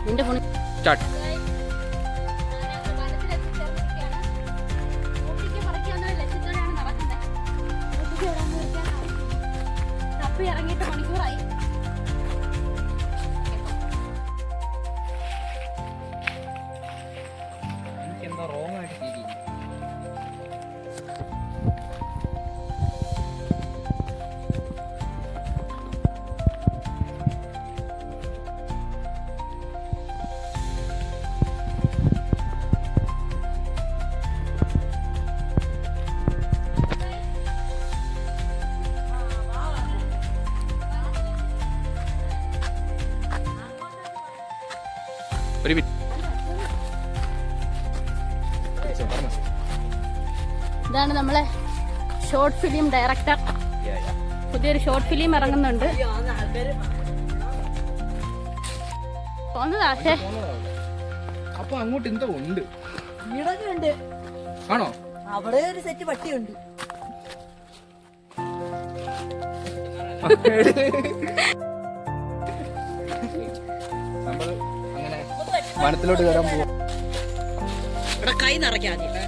നിന്റെ phone start. ഇറങ്ങിയിട്ട് മണിക്കൂറായി. എനിക്കെന്താ റോങ് ആയിട്ട് ഫീൽ ചെയ്യും. ഒരു മിനിറ്റ്. ഇതാണ് നമ്മളെ ഷോർട്ട് ഫിലിം ഡയറക്ടർ. പുതിയൊരു ഷോർട്ട് ഫിലിം ഇറങ്ങുന്നുണ്ട്. പോന്നതാശേ. അപ്പൊ അങ്ങോട്ട് എന്തോ ഉണ്ട്. വീടൊക്കെ ആണോ? അവിടെ ഒരു സെറ്റ് പട്ടിയുണ്ട്. നമ്മള് അങ്ങനെ വനത്തിലോട്ട് കയറാൻ പോവാ. ഇവിടെ കൈ നിറയ്ക്കാതെ ഇവിടെ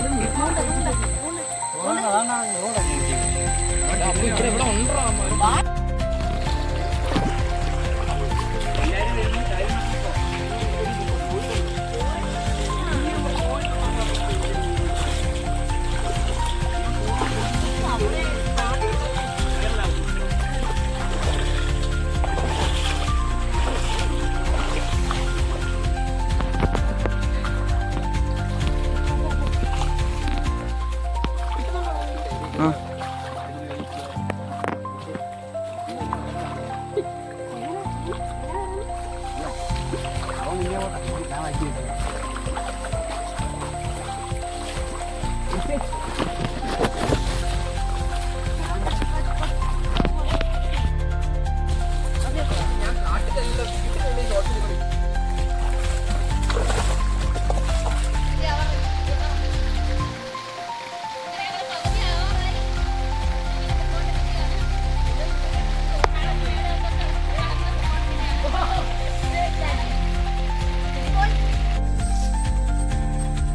ഉണ്ടോ?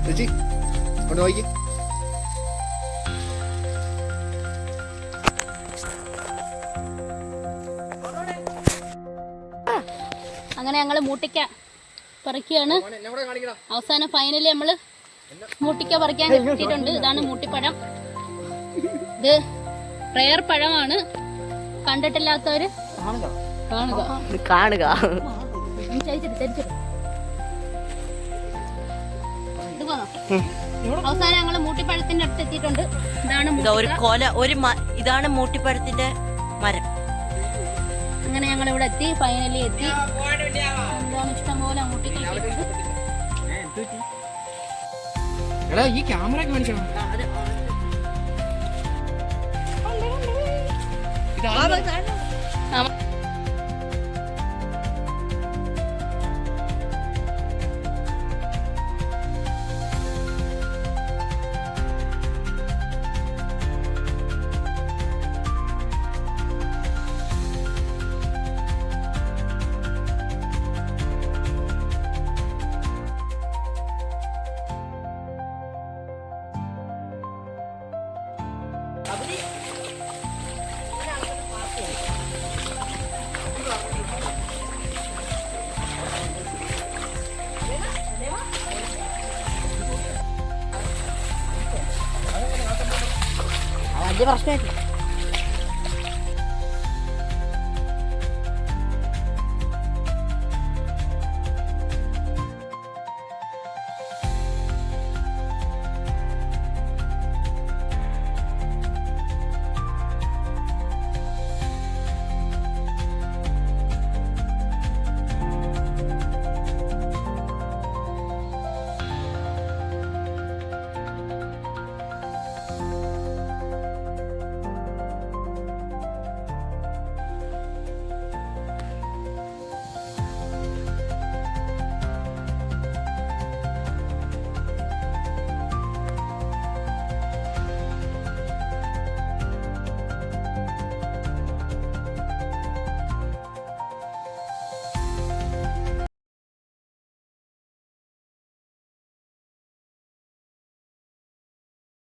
ചേച്ചി കൊണ്ട് നോക്കി. അങ്ങനെ ഞങ്ങള് മൂട്ടിക്ക പറിക്കുകയാണ്. അവസാനം ഫൈനലി നമ്മള് മൂട്ടിക്ക പറിക്കാൻ എത്തിയിട്ടുണ്ട്. ഇതാണ് മൂട്ടിപ്പഴം. ഇത് പ്രയർ പഴമാണ്. കണ്ടിട്ടില്ലാത്തവര് കാണുക. അവസാനം ഞങ്ങള് മൂട്ടിപ്പഴത്തിന്റെ അടുത്ത് എത്തിയിട്ടുണ്ട്. ഇതാണ് ഒരു കൊല, ഇതാണ് മൂട്ടിപ്പഴത്തിന്റെ മരം. അങ്ങനെ ഞങ്ങൾ ഇവിടെ എത്തി, ഫൈനലി എത്തി. എന്താണ് ഇഷ്ടംപോലെ മൂട്ടിക്ക കിട്ടിയിട്ടുണ്ട്. ഈ ക്യാമറ ഒക്കെ മേടിക്കണം. വലിയ പ്രശ്നമായിട്ടില്ല.